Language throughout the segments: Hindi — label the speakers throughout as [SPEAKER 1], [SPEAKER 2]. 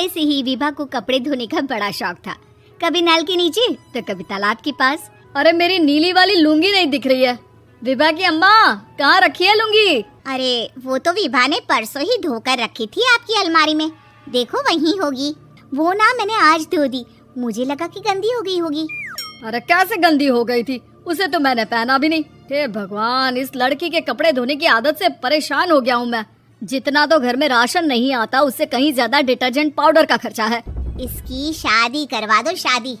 [SPEAKER 1] पहले से ही विभा को कपड़े धोने का बड़ा शौक था। कभी नल के नीचे तो कभी तालाब के पास।
[SPEAKER 2] अरे मेरी नीली वाली लुंगी नहीं दिख रही है। विभा की अम्मा, कहाँ रखी है लुंगी?
[SPEAKER 1] अरे वो तो विभा ने परसों ही धोकर रखी थी आपकी अलमारी में, देखो वहीं होगी। वो ना मैंने आज धो दी, मुझे लगा कि गंदी हो गई होगी।
[SPEAKER 2] अरे कैसे गंदी हो गई थी, उसे तो मैंने पहना भी नहीं। हे भगवान, इस लड़की के कपड़े धोने की आदत से परेशान हो गया हूँ मैं। जितना तो घर में राशन नहीं आता, उससे कहीं ज्यादा डिटर्जेंट पाउडर का खर्चा है।
[SPEAKER 1] इसकी शादी करवा दो, शादी।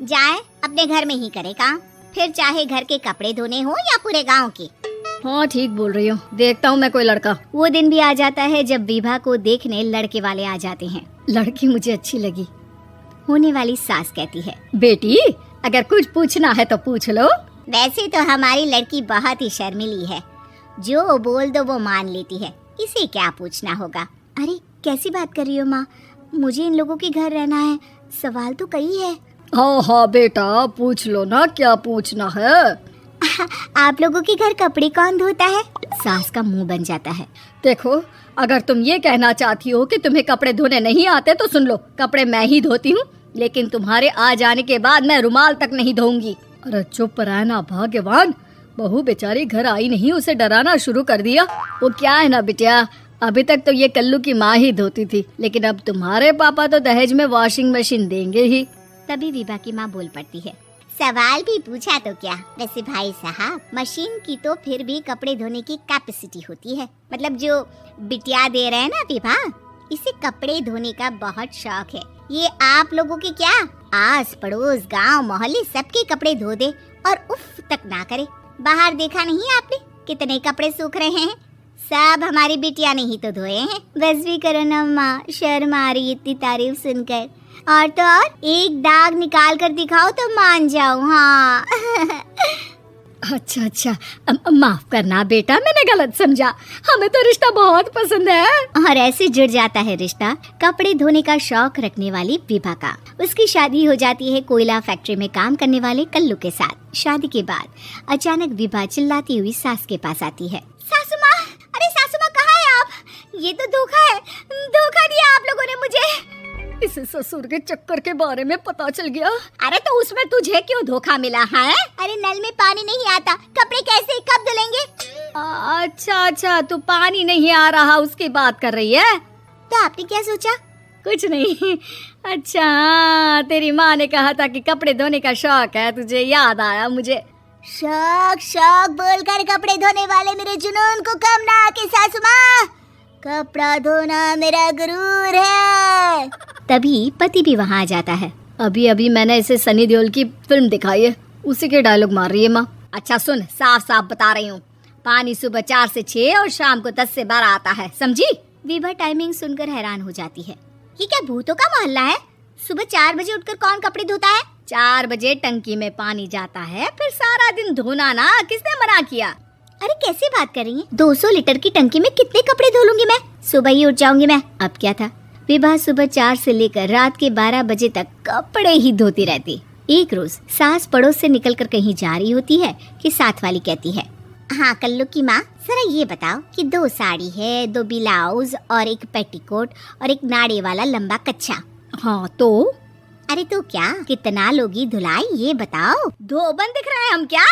[SPEAKER 1] जाए अपने घर में ही करे काम, फिर चाहे घर के कपड़े धोने हो या पूरे गांव के।
[SPEAKER 2] हाँ ठीक बोल रही हो, देखता हूँ मैं कोई लड़का।
[SPEAKER 1] वो दिन भी आ जाता है जब विभा को देखने लड़के वाले आ जाते हैं।
[SPEAKER 2] लड़की मुझे अच्छी लगी।
[SPEAKER 1] होने वाली सास कहती है,
[SPEAKER 2] बेटी अगर कुछ पूछना है तो पूछ लो।
[SPEAKER 1] वैसे तो हमारी लड़की बहुत ही शर्मीली है, जो बोल दो वो मान लेती है, इसे क्या पूछना होगा। अरे कैसी बात कर रही हो माँ, मुझे इन लोगों के घर रहना है, सवाल तो कई है।
[SPEAKER 2] हाँ हाँ बेटा, पूछ लो ना, क्या पूछना है।
[SPEAKER 1] आप लोगों के घर कपड़े कौन धोता है? सास का मुंह बन जाता है।
[SPEAKER 2] देखो, अगर तुम ये कहना चाहती हो कि तुम्हें कपड़े धोने नहीं आते तो सुन लो, कपड़े मैं ही धोती हूँ, लेकिन तुम्हारे आ जाने के बाद मैं रुमाल तक नहीं धोऊंगी। अरे चुप रहना भाग्यवान, बहू बेचारी घर आई नहीं, उसे डराना शुरू कर दिया। वो क्या है ना बिटिया, अभी तक तो ये कल्लू की माँ ही धोती थी, लेकिन अब तुम्हारे पापा तो दहेज में वॉशिंग मशीन देंगे ही।
[SPEAKER 1] तभी विभा की माँ बोल पड़ती है, सवाल भी पूछा तो क्या। वैसे भाई साहब, मशीन की तो फिर भी कपड़े धोने की कैपेसिटी होती है। मतलब जो बिटिया दे रहे हैं ना विभा, इसे कपड़े धोने का बहुत शौक है। ये आप लोगों के क्या, आस पड़ोस गांव मोहल्ले सबके कपड़े धो दे और उफ तक ना करे। बाहर देखा नहीं आपने कितने कपड़े सूख रहे हैं, सब हमारी बिटिया ने ही तो धोए हैं। बस भी करो ना माँ, शर्म आ रही इतनी तारीफ सुनकर। और तो और एक दाग निकाल कर दिखाओ तो मान जाओ। हाँ
[SPEAKER 2] अच्छा, माफ करना बेटा, मैंने गलत समझा। हमें तो रिश्ता बहुत पसंद है।
[SPEAKER 1] और ऐसे जुड़ जाता है रिश्ता कपड़े धोने का शौक रखने वाली विभा का। उसकी शादी हो जाती है कोयला फैक्ट्री में काम करने वाले कल्लू के साथ। शादी के बाद अचानक विभा चिल्लाती हुई सास के पास आती है, सासू माँ, अरे सासू माँ कहाँ है आप? ये तो धोखा है, धोखा दिया आप लोगों ने मुझे।
[SPEAKER 2] इसे ससुर के चक्कर के बारे में पता चल गया।
[SPEAKER 1] अरे तो उसमें तुझे क्यों धोखा मिला है? अरे नल में पानी नहीं आता, कपड़े कैसे कब धुलेंगे?
[SPEAKER 2] अच्छा, तू पानी नहीं आ रहा उसकी बात कर रही है।
[SPEAKER 1] तो आपने क्या सोचा?
[SPEAKER 2] कुछ नहीं। अच्छा, तेरी माँ ने कहा था कि कपड़े धोने का शौक है तुझे, याद आया मुझे।
[SPEAKER 1] शौक बोलकर कपड़े धोने वाले मेरे जुनून को कम ना आके सासू माँ, कपड़ा धोना मेरा गुरूर है। तभी पति भी वहाँ आ जाता है।
[SPEAKER 2] अभी मैंने इसे सनी देओल की फिल्म दिखाई है, उसी के डायलॉग मार रही है माँ।
[SPEAKER 1] अच्छा सुन, साफ साफ बता रही हूँ, पानी सुबह 4 से 6 और शाम को 10 से 12 आता है, समझी? विभा टाइमिंग सुनकर हैरान हो जाती है। ये क्या भूतों का मोहल्ला है? सुबह 4 बजे उठकर कौन कपड़े धोता है? 4 बजे टंकी में पानी जाता है, फिर सारा दिन धोना ना, किसने मना किया? अरे कैसे बात कर रही हैं? 200 लीटर की टंकी में कितने कपड़े धो लूंगी मैं, सुबह ही उठ जाऊंगी मैं। अब क्या था, विभा सुबह 4 से लेकर रात के 12 बजे तक कपड़े ही धोती रहती। एक रोज सास पड़ोस से निकलकर कहीं जा रही होती है कि साथ वाली कहती है, हाँ कल्लू की माँ, जरा ये बताओ कि 2 साड़ी है, 2 ब्लाउज और एक पेटीकोट और एक नाड़े वाला लंबा कच्छा।
[SPEAKER 2] हाँ तो?
[SPEAKER 1] अरे तो क्या, कितना लोगी धुलाई ये बताओ। धोबन दिख रहे हैं हम क्या?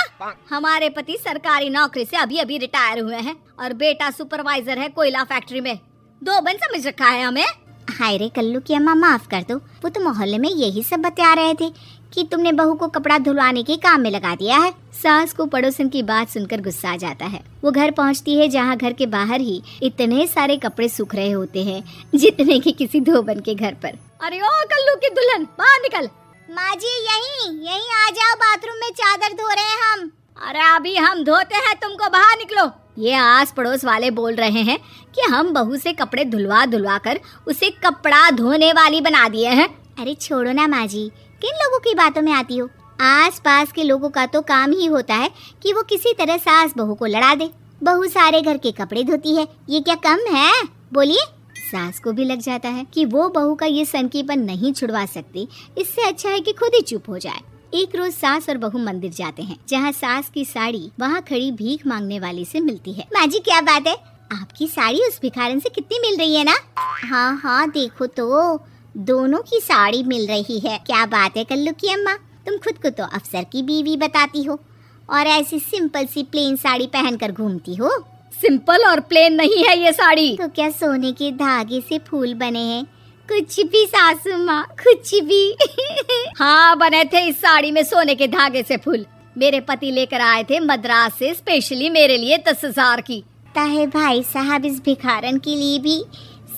[SPEAKER 1] हमारे पति सरकारी नौकरी से अभी रिटायर हुए हैं और बेटा सुपरवाइजर है कोयला फैक्ट्री में। धोबन समझ रखा है हमें? हाय रे कल्लू की अम्मा, माफ कर दो, वो तो मोहल्ले में यही सब बता रहे थे कि तुमने बहू को कपड़ा धुलवाने के काम में लगा दिया है। सास को पड़ोसन की बात सुनकर गुस्सा आ जाता है। वो घर पहुंचती है जहां घर के बाहर ही इतने सारे कपड़े सूख रहे होते हैं जितने कि किसी धोबन के घर पर।
[SPEAKER 2] अरे ओ कल्लू की दुल्हन, बाहर निकल।
[SPEAKER 1] माँ जी यहीं आ जाओ, बाथरूम में चादर धो रहे हैं हम।
[SPEAKER 2] अरे अभी हम धोते हैं, तुमको बाहर निकलो।
[SPEAKER 1] ये आस पड़ोस वाले बोल रहे हैं कि हम बहू से कपड़े धुलवा कर उसे कपड़ा धोने वाली बना दिए हैं। अरे छोड़ो ना माँ जी, किन लोगों की बातों में आती हो? आस पास के लोगों का तो काम ही होता है कि वो किसी तरह सास बहू को लड़ा दे। बहू सारे घर के कपड़े धोती है, ये क्या कम है? बोलिए। सास को भी लग जाता है कि वो बहू का ये सनकीपन नहीं छुड़वा सकती, इससे अच्छा है कि खुद ही चुप हो जाए। एक रोज सास और बहू मंदिर जाते हैं, जहाँ सास की साड़ी वहाँ खड़ी भीख मांगने वाली से मिलती है। माँ जी क्या बात है, आपकी साड़ी उस भिखारन से कितनी मिल रही है ना? हाँ देखो तो दोनों की साड़ी मिल रही है। क्या बात है कल्लू की अम्मा, तुम खुद को तो अफसर की बीवी बताती हो और ऐसी सिंपल सी प्लेन साड़ी पहनकर घूमती हो।
[SPEAKER 2] सिंपल और प्लेन नहीं है ये साड़ी।
[SPEAKER 1] तो क्या सोने के धागे से फूल बने हैं? कुछ भी सासू माँ, कुछ भी।
[SPEAKER 2] हाँ, बने थे इस साड़ी में सोने के धागे से फूल। मेरे पति लेकर आए थे मद्रास से स्पेशली मेरे लिए 10,000 की।
[SPEAKER 1] ताहे भाई साहब इस भिखारन के लिए भी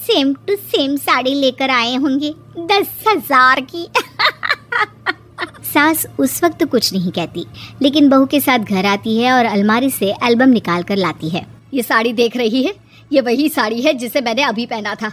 [SPEAKER 1] सेम टू सेम साड़ी लेकर आए होंगे 10,000 की। सास उस वक्त तो कुछ नहीं कहती, लेकिन बहू के साथ घर आती है और अलमारी से एल्बम निकाल कर लाती है।
[SPEAKER 2] ये साड़ी देख रही है, ये वही साड़ी है जिसे मैंने अभी पहना था।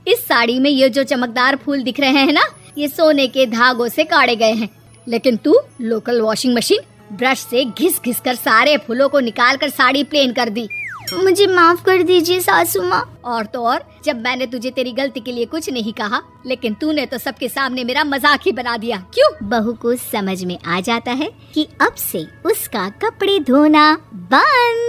[SPEAKER 2] इस साड़ी में ये जो चमकदार फूल दिख रहे हैं ना, ये सोने के धागों से काढ़े गए हैं। लेकिन तू लोकल वॉशिंग मशीन ब्रश से घिस घिस कर सारे फूलों को निकाल कर साड़ी प्लेन कर दी।
[SPEAKER 1] मुझे माफ कर दीजिए सासू माँ।
[SPEAKER 2] और तो और, जब मैंने तुझे तेरी गलती के लिए कुछ नहीं कहा, लेकिन तूने तो सबके सामने मेरा मजाक ही बना दिया। क्यों?
[SPEAKER 1] बहू को समझ में आ जाता है कि अब से उसका कपड़े धोना बंद।